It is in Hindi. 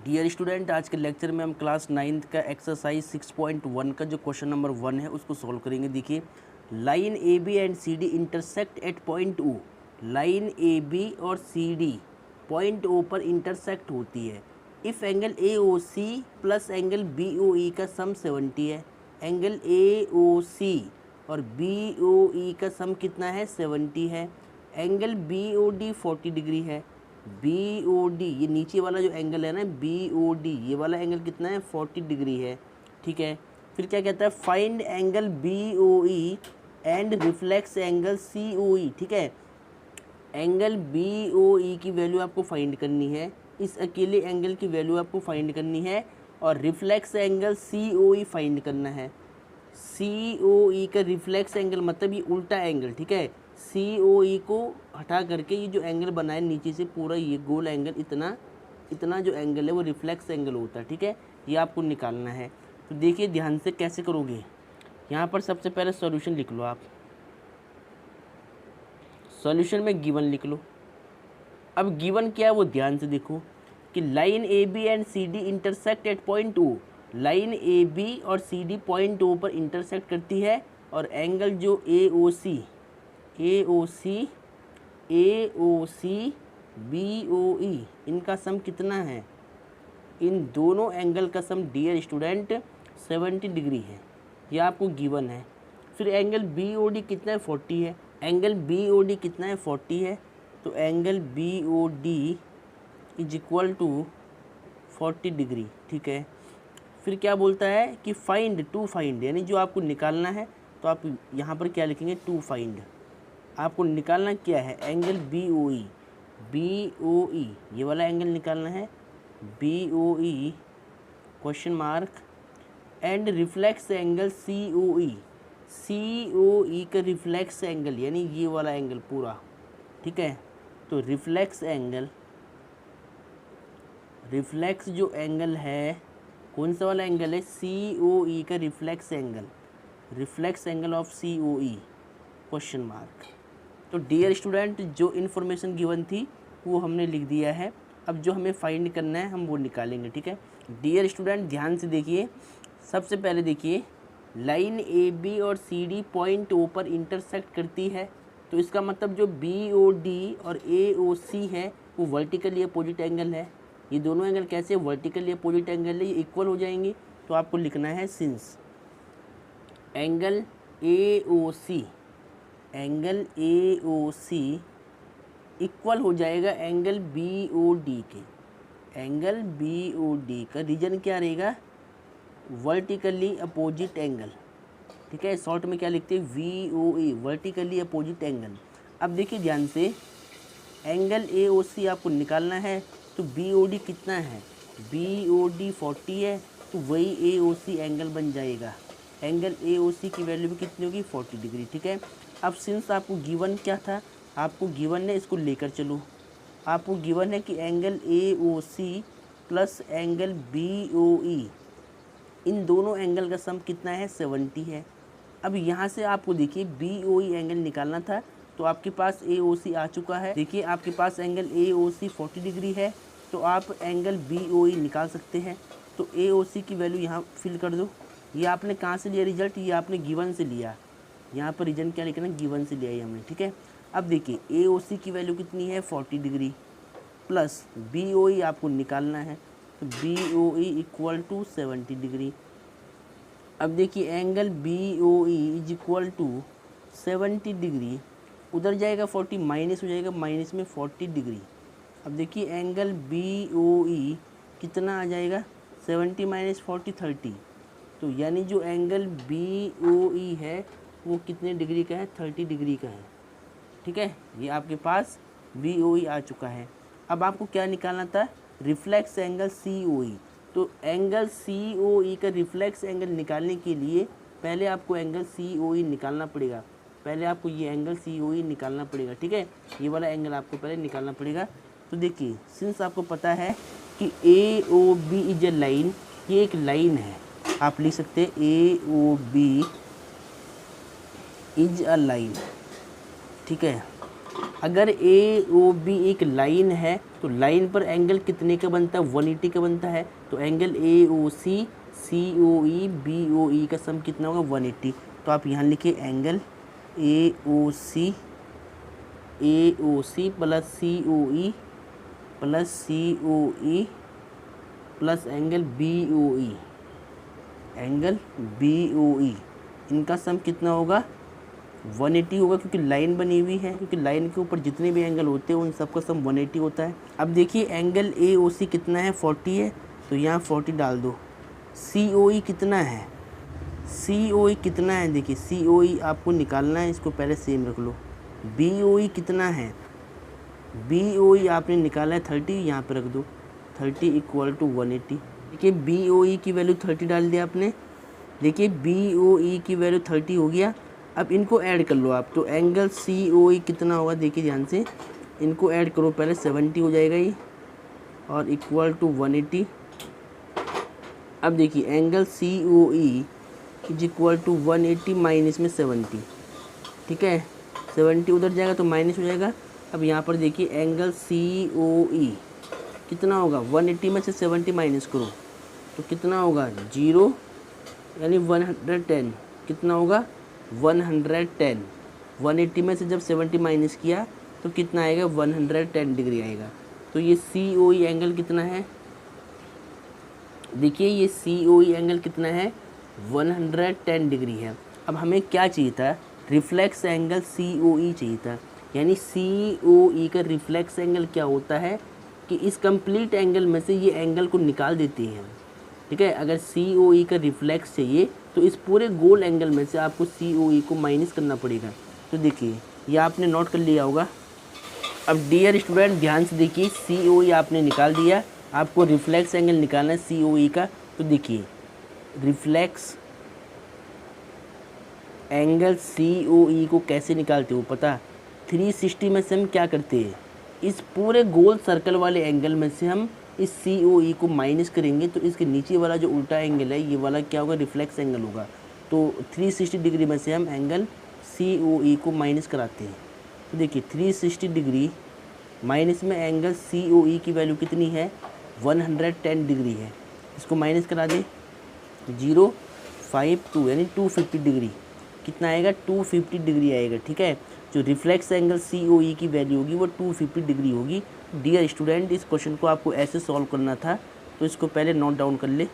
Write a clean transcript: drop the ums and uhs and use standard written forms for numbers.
डियर स्टूडेंट, आज के लेक्चर में हम क्लास 9th का एक्सरसाइज 6.1 का जो क्वेश्चन नंबर 1 है उसको सॉल्व करेंगे। देखिए, line A B and C D intersect at point O. Line A B और सी डी पॉइंट ओ पर इंटरसेक्ट होती है। If angle A O C plus angle B O E का सम 70 है। एंगल ए ओ सी और बी ओ ई का सम कितना है? 70 है। Angle B O D 40 degree है। बी ओ डी, ये नीचे वाला जो एंगल है ना बी ओ डी, ये वाला एंगल कितना है? 40 डिग्री है। ठीक है, फिर क्या कहता है? Find angle B O E and reflex angle C O E. ठीक है, एंगल बी ओ ई की वैल्यू आपको फाइंड करनी है, इस अकेले एंगल की वैल्यू आपको फाइंड करनी है, और रिफ्लेक्स एंगल सी ओ ई फाइंड करना है। सी ओ ई का रिफ्लेक्स एंगल मतलब ये उल्टा एंगल। ठीक है, सी ओ ई को हटा करके ये जो एंगल बना है नीचे से पूरा ये गोल एंगल, इतना जो एंगल है वो रिफ्लेक्स एंगल होता है। ठीक है, ये आपको निकालना है। तो देखिए ध्यान से कैसे करोगे। यहाँ पर सबसे पहले सॉल्यूशन लिख लो। आप सॉल्यूशन में गिवन लिख लो। अब गिवन क्या है वो ध्यान से देखो कि line A B and C D intersect at point O. Line A B और सी डी पॉइंट ओ पर इंटरसेक्ट करती है, और एंगल जो ए ओ सी बी ओ ई, इनका सम कितना है? इन दोनों एंगल का सम डियर स्टूडेंट 70 डिग्री है। ये आपको गिवन है। फिर एंगल बी ओ डी कितना है? 40 है। एंगल बी ओ डी कितना है? 40 है। तो angle B O D is equal to 40 degree. ठीक है, फिर क्या बोलता है कि टू फाइंड, यानी जो आपको निकालना है, तो आप यहाँ पर क्या लिखेंगे? To find. आपको निकालना क्या है? एंगल बी ओ ई, ये वाला एंगल निकालना है, B O E question mark, and reflex angle C O E का रिफ्लेक्स एंगल यानी ये वाला एंगल पूरा। ठीक है, तो रिफ्लेक्स जो एंगल है, कौन सा वाला एंगल है? सी ओ ई का reflex angle of C O E question mark. तो डियर स्टूडेंट, जो इन्फॉर्मेशन गिवन थी वो हमने लिख दिया है। अब जो हमें फाइंड करना है हम वो निकालेंगे। ठीक है, डियर स्टूडेंट ध्यान से देखिए। सबसे पहले देखिए, लाइन ए बी और सी डी पॉइंट ओ पर इंटरसेक्ट करती है, तो इसका मतलब जो बी ओ डी और ए ओ सी है वो वर्टिकली अपोजिट एंगल है। ये दोनों एंगल कैसे? वर्टिकली अपोजिट एंगल है, ये इक्वल हो जाएंगे। तो आपको लिखना है since angle A O C equal हो जाएगा एंगल बी ओ डी के। एंगल बी ओ डी का रीजन क्या रहेगा? Vertically opposite angle. ठीक है, शॉर्ट में क्या लिखते हैं? V O E, vertically opposite angle. अब देखिए ध्यान से, एंगल ए ओ सी आपको निकालना है, तो बी ओ डी कितना है? बी ओ डी 40 है, तो वही ए ओ सी एंगल बन जाएगा। एंगल ए ओ सी की वैल्यू भी कितनी होगी? 40 डिग्री। ठीक है, अब सिंस आपको गिवन क्या था? आपको गिवन है, इसको लेकर चलो। आपको गिवन है कि angle A O C plus angle B O E, इन दोनों एंगल का सम कितना है? 70 है। अब यहाँ से आपको देखिए बी ओ ई एंगल निकालना था, तो आपके पास ए ओ सी आ चुका है। देखिए आपके पास angle A O C 40 degree है, तो आप एंगल बी ओ ई निकाल सकते हैं। तो ए ओ सी की वैल्यू यहाँ फिल कर दो। ये आपने कहाँ से लिया रिजल्ट? ये आपने गिवन से लिया। यहाँ पर रीजन क्या लिखना? गिवन से लिया ही हमने। ठीक है, अब देखिए ए ओ सी की वैल्यू कितनी है? 40 degree, plus B O E आपको निकालना है, तो B O E equal to 70 degree. अब देखिए angle B O E is equal to 70 degree, उधर जाएगा 40, माइनस हो जाएगा, माइनस में 40 डिग्री। अब देखिए एंगल बी ओ ई कितना आ जाएगा? 70 माइनस 40 30। तो यानी जो एंगल बी ओ ई है वो कितने डिग्री का है? 30 डिग्री का है। ठीक है, ये आपके पास बी ओ ई आ चुका है। अब आपको क्या निकालना था? रिफ्लेक्स एंगल सी ओ ई। तो एंगल सी ओ ई का रिफ्लेक्स एंगल निकालने के लिए पहले आपको एंगल सी ओ ई निकालना पड़ेगा। पहले आपको ये एंगल सी ओ ई निकालना पड़ेगा। ठीक है, ये वाला एंगल आपको पहले निकालना पड़ेगा। तो देखिए सिंस आपको पता है कि A O B is a line, ये एक लाइन है, आप लिख सकते हैं A O B is a line. ठीक है, अगर ए ओ बी एक लाइन है तो लाइन पर एंगल कितने का बनता है, 180 का बनता है। तो एंगल AOC COE BOE का सम कितना होगा, 180। तो आप यहाँ लिखिए angle AOC plus COE plus angle BOE, इनका सम कितना होगा, 180 होगा, क्योंकि लाइन बनी हुई है, क्योंकि लाइन के ऊपर जितने भी एंगल होते हैं उन सबका सम 180 होता है। अब देखिए एंगल AOC कितना है, 40 है, तो यहाँ 40 डाल दो। COE कितना है, COE कितना है, देखिए COE आपको निकालना है, इसको पहले सेम रख लो। BOE कितना है, BOE आपने निकाला है 30, यहाँ पे रख दो, 30 इक्वल टू 180। देखिए BOE की वैल्यू 30 डाल दिया आपने। देखिए BOE की वैल्यू 30 हो गया। अब इनको ऐड कर लो आप, तो एंगल COE कितना होगा, देखिए ध्यान से, इनको ऐड करो पहले, 70 हो जाएगा ये, और इक्वल टू 180। अब देखिए angle COE is equal to 180 minus में 70, ठीक है, 70 उधर जाएगा तो माइनस हो जाएगा। अब यहाँ पर देखिए एंगल COE कितना होगा, 180 में से 70 माइनस करो तो कितना होगा, 0, यानी 110, कितना होगा, 110। 180 में से जब 70 माइनस किया तो कितना आएगा, 110 डिग्री आएगा। तो ये COE एंगल कितना है, देखिए ये COE एंगल कितना है, 110 डिग्री है। अब हमें क्या चाहिए था, रिफ्लेक्स एंगल COE चाहिए था, यानी COE का रिफ्लेक्स एंगल क्या होता है कि इस कंप्लीट एंगल में से ये एंगल को निकाल देते हैं, ठीक है। अगर COE का रिफ्लेक्स चाहिए तो इस पूरे गोल एंगल में से आपको COE को माइनस करना पड़ेगा। तो देखिए ये आपने नोट कर लिया होगा। अब डियर स्टूडेंट ध्यान से देखिए, COE आपने निकाल दिया, आपको रिफ्लेक्स एंगल निकालना है COE का। तो देखिए रिफ्लेक्स एंगल COE को कैसे निकालते हो पता, 360 में से हम क्या करते हैं, इस पूरे गोल सर्कल वाले एंगल में से हम इस COE को माइनस करेंगे, तो इसके नीचे वाला जो उल्टा एंगल है ये वाला क्या होगा, रिफ्लेक्स एंगल होगा। तो 360 डिग्री में से हम एंगल COE को माइनस कराते हैं। तो देखिए 360 डिग्री माइनस में एंगल COE की वैल्यू कितनी है, 110 डिग्री है, इसको माइनस करा दें, 052 यानी 250 डिग्री, कितना आएगा, 250 डिग्री आएगा, ठीक है। जो रिफ्लेक्स एंगल COE की वैल्यू होगी वो 250 डिग्री होगी। डियर स्टूडेंट इस क्वेश्चन को आपको ऐसे सॉल्व करना था, तो इसको पहले नोट डाउन कर ले।